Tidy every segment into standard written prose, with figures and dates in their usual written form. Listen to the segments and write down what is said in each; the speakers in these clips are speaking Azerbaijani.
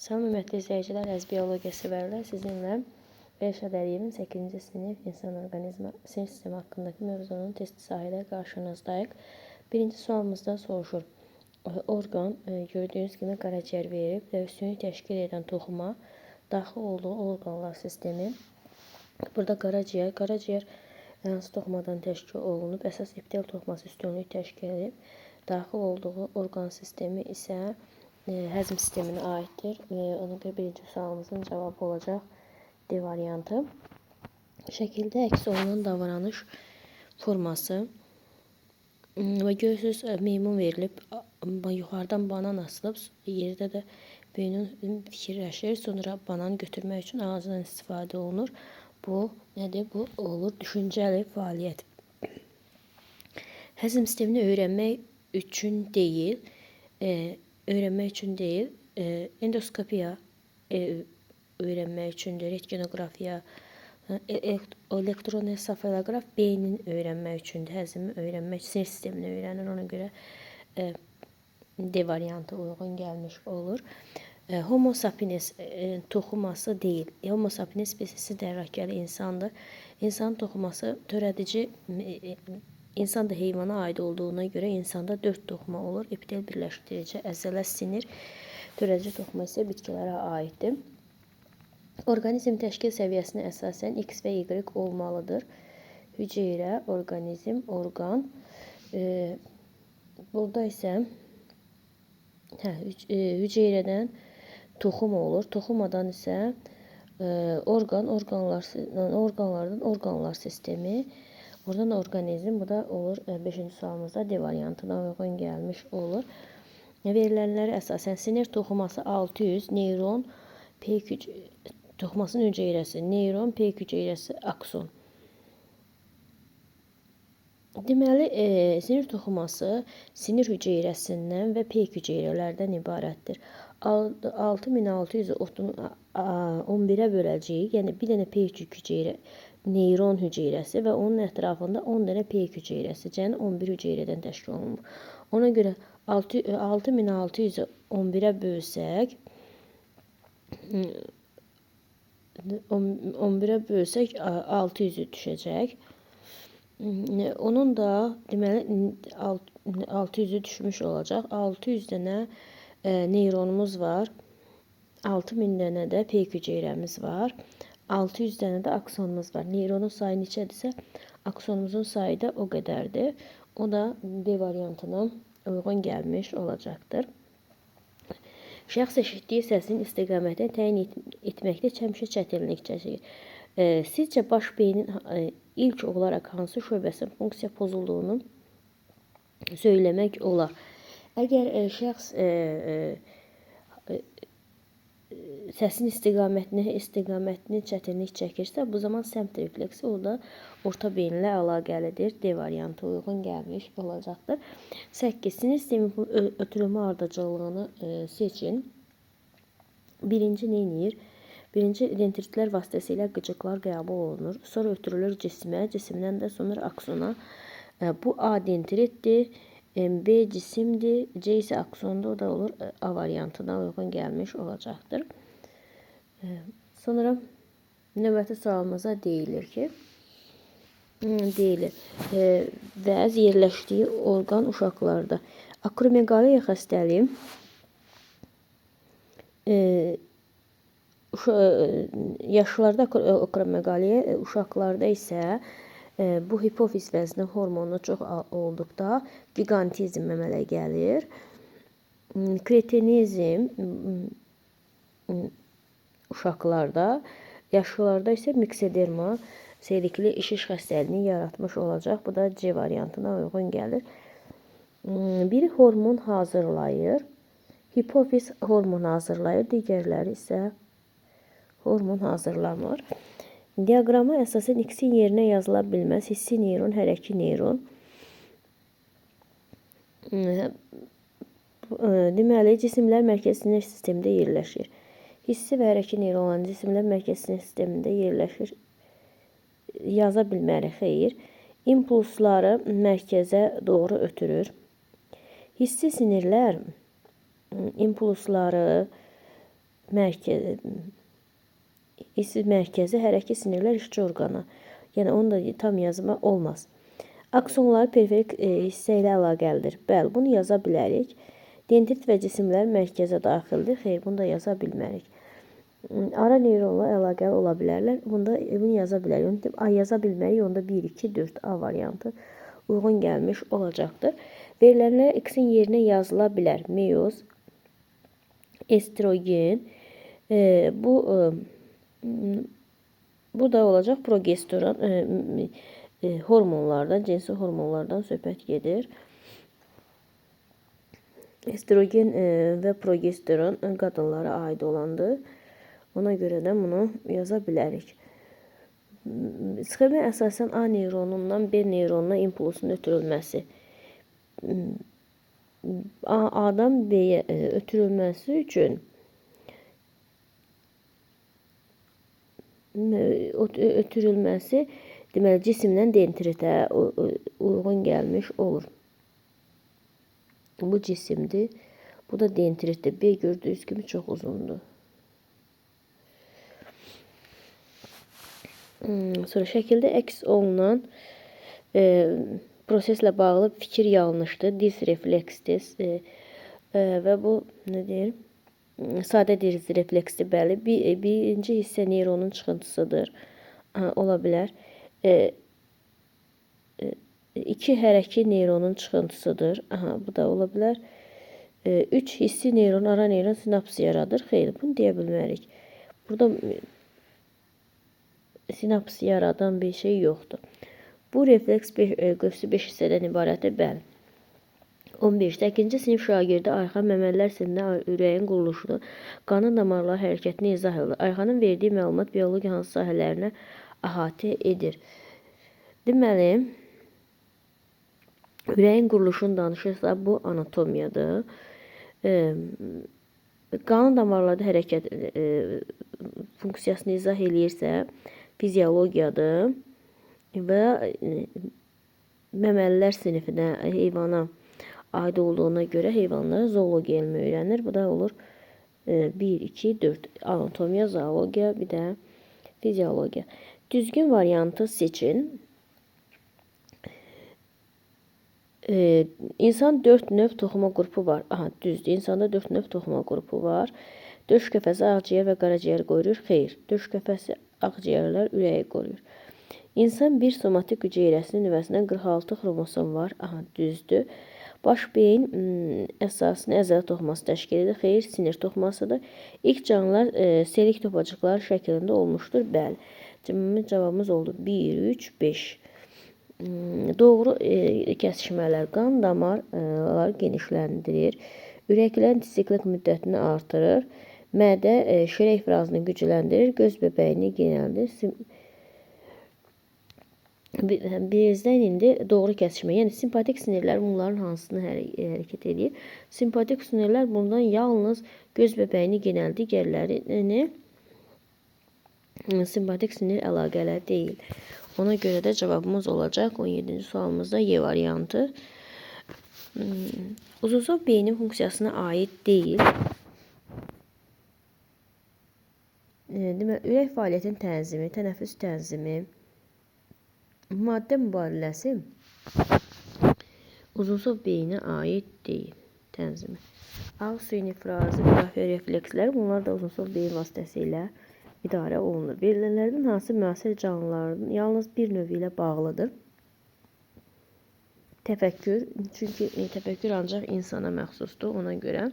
Salam hörmətli izləyicilər, əziz biologiya sevərlər. Sizinlə Elşad Əliyevin 8-ci sinif insan orqanizmi sinir sistemi haqqındakı mövzunun testi sahələr qarşınızdayıq. Birinci sualımızda soruşur. Orqan gördüyünüz kimi qaraciyər verib və üstünü təşkil edən toxuma daxil olduğu orqanlar sistemi. Burada qaraciyər hansı toxumadan təşkil olunub? Əsas epitel toxuması üstünlük təşkil edib. Daxil olduğu orqan sistemi isə həzm sisteminə aiddir. Ona görə birinci sualımızın cavabı olacaq D variantı. Şəkildə əks olunan davranış forması və görürsünüz meymun verilib, yuxarıdan banan asılıb, yerdə də meymun fikirləşir, sonra bananı götürmək üçün ağzından istifadə olunur. Bu nədir? Bu olur düşüncəli fəaliyyət. Həzm sistemini öyrənmək üçün deyil, endoskopiya öyrənmək üçündür, retinografiya, elektroensefaloqraf beynin öyrənmək üçündür, həzmi öyrənmək, sinir sistemini öyrənir, ona görə D variantı uyğun gəlmiş olur. Homo sapiens toxuması deyil. Homo sapiens spesisi dərrakəli insandır. İnsan toxuması törədici, insan da heyvana aid olduğuna görə insanda 4 toxuma olur. Epitel birləşdirici, əzələ, sinir, törədici toxuma isə bitkilərə aiddir. Orqanizm təşkil səviyyəsinə əsasən X və Y olmalıdır. Hüceyrə, orqanizm, orqan. Burada isə hüceyrədən toxum olur. Toxumadan isə orqan, orqanlardan orqanlar sistemi. Oradan orqanizm, bu da olur 5-ci sualımızda D variantına uyğun gəlmiş olur. Verilənlərə əsasən sinir toxuması 600, neyron, toxumasının hüceyrəsi, neyron, peyk hüceyrəsi, akson. Deməli, sinir toxuması sinir hüceyrəsindən və peyk hüceyrələrdən ibarətdir. 6611-ə böləcəyik, yəni bir dənə peyk hüceyrə, neyron hüceyrəsi və onun ətrafında 10 dənə peyk hüceyrəsi, yəni 11 hüceyrədən təşkil olunur. Ona görə 6611-ə bölsək, 600-ü düşəcək. Onun da deməli 600-ü düşmüş olacaq. 600 dənə neyronumuz var. 6000 dənə də peyk hüceyrəmiz var. 600 dənə də aksonumuz var. Neyronun sayı neçədirsə, aksonumuzun sayı da o qədərdir. O da D variantına uyğun gəlmiş olacaqdır. Şəxs eşitdiyi səsin istiqamətini təyin etməkdə həmişə çətinlik çəkir. Sizcə baş beynin ilk olaraq hansı şöbəsinin funksiya pozulduğunu söyləmək olar? Əgər şəxs səsin istiqamətini çətinlik çəkirsə, bu zaman səmt refleksi o da orta beyinlə əlaqəlidir. D variantı uyğun gəlmiş olacaqdır. 8. Sinir sistemi ötürülmə ardıcıllığını seçin. Birinci neyniyir? Birinci dendritlər vasitəsilə qıcıqlar qəbul olunur. Sonra ötürülür cismə, cisimdən də sonra aksona. Bu A dendritdir, B cisimdir, C isə aksonda, o da olur A variantına uyğun gəlmiş olacaqdır. Sonra növbəti sualımıza deyilir ki, vəz yerləşdiyi orqan uşaqlarda. Akromegaliya xəstəliyi yaşlılarda akromegaliya, uşaqlarda isə bu hipofiz vəzni hormonu çox olduqda gigantizm əmələ gəlir. Kretinizm uşaqlarda, yaşlılarda isə miksederma seyrikli şiş xəstəliyini yaratmış olacaq. Bu da C variantına uyğun gəlir. Biri hormon hazırlayır, hipofiz hormon hazırlayır, digərləri isə hormon hazırlamır. Diaqrama əsasən X-in yerinə yazıla bilməz. Hissi neyron, hərəki neyron. Deməli, cisimlər mərkəzi sinir sistemində yerləşir. Hissi və hərəki neyronların cisimlər mərkəzi sinir sistemində yerləşir. Yaza bilmərik, xeyr. İmpulsları mərkəzə doğru ötürür. Hissi sinirlər impulsları hissi mərkəzi, hərəkət sinirlər işçi orqanı. Yəni onun da tam yazma olmaz. Aksonlar periferik hissə ilə əlaqəlidir. Bəli, bunu yaza bilərik. Dendrit və cisimlər mərkəzə daxildir. Xeyr, bunu da yaza bilmərik. Ara neyronla əlaqəli ola bilərlər. Bunu yaza bilərik. Yaza bilmərik. Onda 1, 2, 4 A variantı uyğun gəlmiş olacaqdır. Verilənlər X-in yerinə yazıla bilər. Meyoz, estrogen, bu da olacaq progesteron, hormonlardan, cinsi hormonlardan söhbət gedir. Estrogen və progesteron qadınlara aid olandır. Ona görə də bunu yaza bilərik. Sxemə əsasən A neyronundan B neyronuna impulsun ötürülməsi. A-dan B-yə ötürülməsi üçün deməli cisimdən dendritə uyğun gəlmiş olur. Bu cisimdir. Bu da dendritdir. B gördüyünüz kimi çox uzundur. Sonra şəkildə əks olunan proseslə bağlı fikir yanlışdır. Disrefleksdir. Və bu nə deyir? Sadə disrefleksdir. Bəli. Birinci hissə neyronun çıxıntısıdır. Ola bilər. 2 hərəki neyronun çıxıntısıdır. Bu da ola bilər. 3 hissi neyron, ara neyron sinapsı yaradır. Xeyr, bunu deyə bilmərik. Burada sinaps yaradan bir şey yoxdur. Bu refleks qövsü 5 hissədən ibarətdir. Bəli. 11. 8-ci sinif şagirdi Ayxan məməlilər sinində ürəyin quruluşunu, qanın damarları hərəkətini izah edir. Ayxanın verdiyi məlumat biologiya hansı sahələrinə əhatə edir? Deməli, ürəyin quruluşunu danışırsa, bu anatomiyadır. Qanın damarlarda hərəkət funksiyasını izah eləyirsə, fiziologiyadır və məməlilər sinifinə, heyvana aid olduğuna görə heyvanlara zoologiya elmi öyrənir. Bu da olur 1, 2, 4 anatomiya, zoologiya, bir də fiziologiya. Düzgün variantı seçin. İnsan 4 növ toxuma qrupu var. Düzdür. İnsanda 4 növ toxuma qrupu var. Döş qəfəsi ağciyər və qaraciyər qoruyur. Xeyr. Döş qəfəsi ağciyərlər ürəyi qoruyur. İnsan bir somatik hüceyrəsinin nüvəsindən 46 xromosom var. Düzdür. Baş beyin əsasını əzələ toxuması təşkil edir. Xeyr, sinir toxumasıdır. İlk canlılar selik topacıqlar şəklində olmuşdur. Bəli. Cavabımız oldu 1, 3, 5. Doğru kəsişmələr qan damarlar genişləndirir. Ürəklərin siklik müddətini artırır. Mədə şirə ifrazını gücləndirir. Göz bəbəyini genəldir. Bizdən indi doğru kəsişmə. Yəni simpatik sinirlər bunların hansını hərəkət edir? Simpatik sinirlər bundan yalnız göz bəbəyini genəldir. Digərlərini simpatik sinir əlaqələr deyil. Ona görə də cavabımız olacaq 17-ci sualımızda Y variantı. Uzunsov beynin funksiyasına aid deyil. Demək, ürək fəaliyyətinin tənzimi, tənəffüs tənzimi, maddə mübadiləsi uzunsov beyinə aid deyil. Tənzimi. Ağız suyu nifrazı, müdafiə refleksləri bunlar da uzunsov beyin vasitəsilə idarə olunur. Verilənlərdən hansı müasir canlıların yalnız bir növü ilə bağlıdır? Təfəkkür. Çünki təfəkkür ancaq insana məxsusdur. Ona görə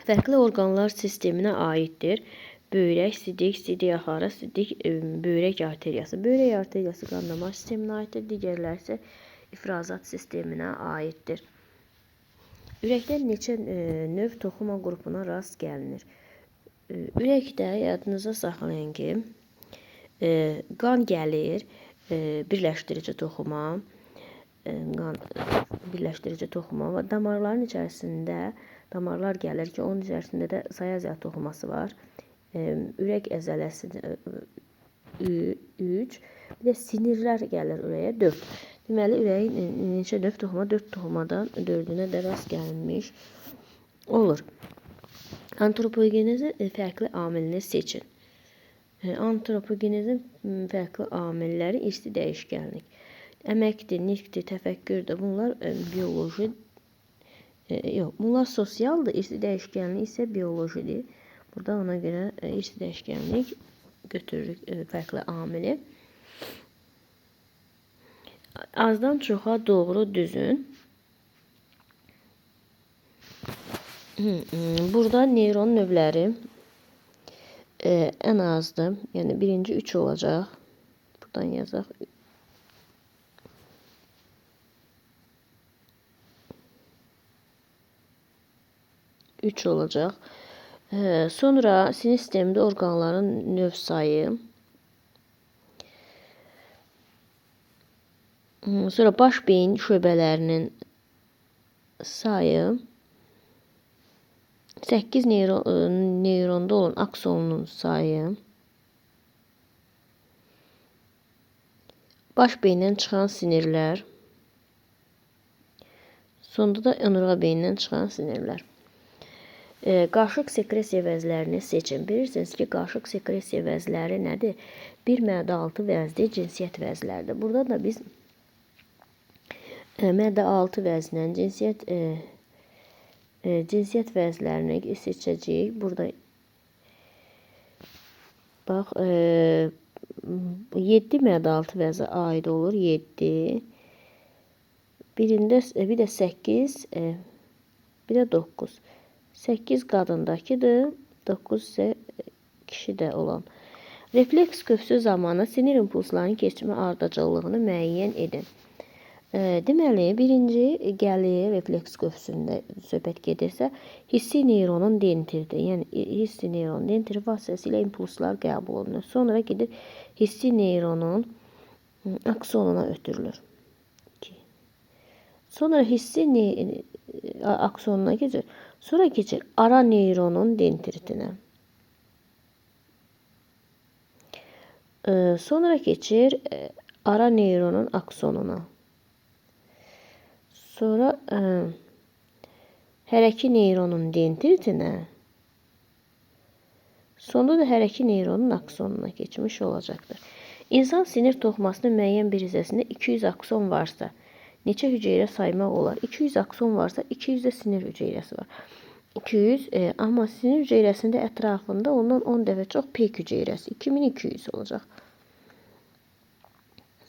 fərqli orqanlar sisteminə aiddir. Böyrək, sidik, sidik axarı, sidik, böyrək arteriyası. Böyrək arteriyası qan damar sisteminə aiddir. Digərləri isə ifrazat sisteminə aiddir. Ürəkdə neçə növ toxuma qrupuna rast gəlinir? Ürəkdə yadınıza saxlayın ki, qan gəlir, birləşdirici toxuma, birləşdirici toxuma və damarların içərisində damarlar gəlir ki, onun içərisində də sayazya toxuması var. Ürək əzələsi 3, bir də sinirlər gəlir ürəyə 4. Deməli, ürəyin neçə növ toxuma? 4 toxumadan 4-ünə də rast gəlinmiş olur. Antropogenezin fərqli amilini seçin. Antropogenezin fərqli amilləri irsi dəyişkənlik. Əməkdir, nitqdir, təfəkkürdür. Bunlar bioloji, bunlar sosialdır. İrsi dəyişkənlik isə biolojidir. Burada ona görə irsi dəyişkənlik götürürük fərqli amili. Azdan çoxa doğru düzün. Burada neyron növləri ən azdır. Yəni birinci 3 olacaq. Buradan yazaq. 3 olacaq. Sonra sinir sistemində orqanların növ sayı. Sonra baş beyin şöbələrinin sayı. 8 neyronda olan aksonun sayı. Baş beyindən çıxan sinirlər. Sonda da onurğa beyindən çıxan sinirlər. Qarışıq sekresiya vəzlərini seçin. Bilirsiniz ki, qarışıq sekresiya vəzləri nədir? Bir mədə-altı vəzdir, cinsiyyət vəzlərdir. Burada da biz mədə-altı vəzindən cinsiyyət vəzlərini seçəcəyik. Burada bax 7 mədə-altı vəzə aid olur. 7. Bir də 8, bir də 9. 8 qadındakıdır, 9 isə kişidə olan. Refleks qövsü zamanı sinir impulslarının keçmə ardıcıllığını müəyyən edin. Deməli, birinci gəlir refleks qövsündə söhbət gedirsə, hissi neyronun dendridir. Yəni, hissi neyronun dendri vasitəsilə impulslar qəbul olunur. Sonra gedir hissi neyronun aksonuna ötürülür. Sonra hissi aksonuna keçir. Sonra keçir ara neyronun dendritinə. Sonra keçir ara neyronun aksonuna. Sonra hərəki neyronun dendritinə. Sonda da hərəki neyronun aksonuna keçmiş olacaqdır. İnsan sinir toxumasının müəyyən bir hissəsində 200 akson varsa, neçə hüceyrə saymaq olar? 200 akson varsa, 200 də sinir hüceyrəsi var. 200, amma sinir hüceyrəsində ətrafında ondan 10 dəfə çox peyk hüceyrəsi. 2200 olacaq.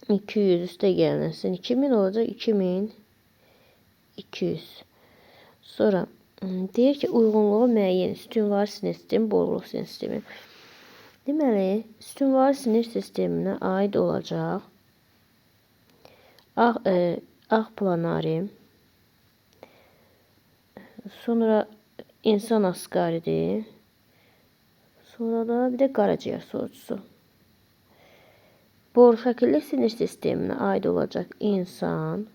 200 üstə gəlməsin. 2000 olacaq. 2200. Sonra deyir ki, uyğunluğu müəyyən sütunvari sinir sistemi, boğuluq sinir sistemi. Deməli, sütunvari sinir sisteminə aid olacaq ağ planari, sonra insan asqaridir, sonra da bir də qaraciyər soğucusu. Boru şəkilli sinir sisteminə aid olacaq insan,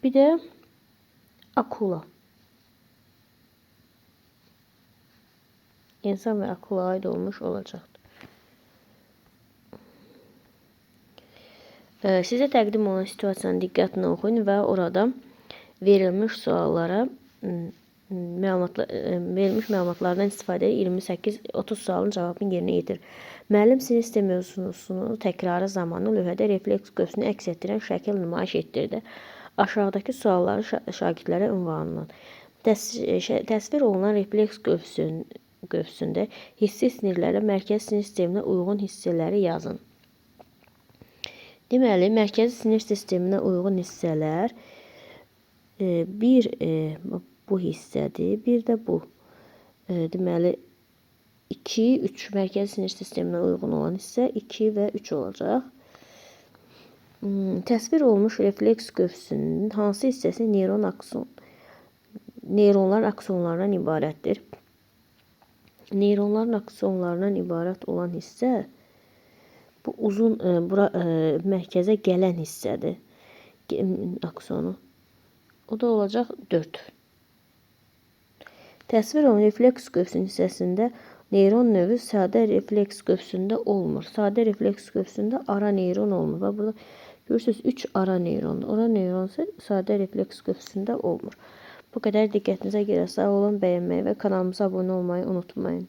bir də akula. İnsan və akula aid olmuş olacaqdır. Sizə təqdim olan situasiyanı diqqətlə oxuyun və orada verilmiş suallara verilmiş məlumatlardan istifadə edib 28-30 sualın cavabını yerinə yetir. Müəllim sinir sistemi mövzusunu təkrarı zamanı lövhədə refleks qövsünü əks etdirən şəkil nümayiş etdirdi. Aşağıdakı sualları şagirdlərə ünvanlayın. Təsvir olunan refleks qövsündə hissi sinirlərlə mərkəzi sinir sisteminə uyğun hissələri yazın. Deməli, mərkəzi sinir sisteminə uyğun hissələr bir bu hissədir, bir də bu. Deməli, 2, 3 mərkəzi sinir sisteminə uyğun olan hissə 2 və 3 olacaq. Təsvir olunmuş refleks qövsünün hansı hissəsi neyronların aksonlarından ibarətdir? Neyronların aksonlarından ibarət olan hissə bu uzun mərkəzə gələn hissədir. Aksonu. O da olacaq 4. Təsvir olunan refleks qövsünün hissəsində neyron növü sadə refleks qövsündə olmur. Sadə refleks qövsündə ara neyron olmur. Və burada görürsünüz 3 ara neyrondur. Ara neyron isə sadə refleks qövsündə olmur. Bu kadar diqqətinizə görə sağ olun. Bəyənməyi və kanalımıza abunə olmayı unutmayın.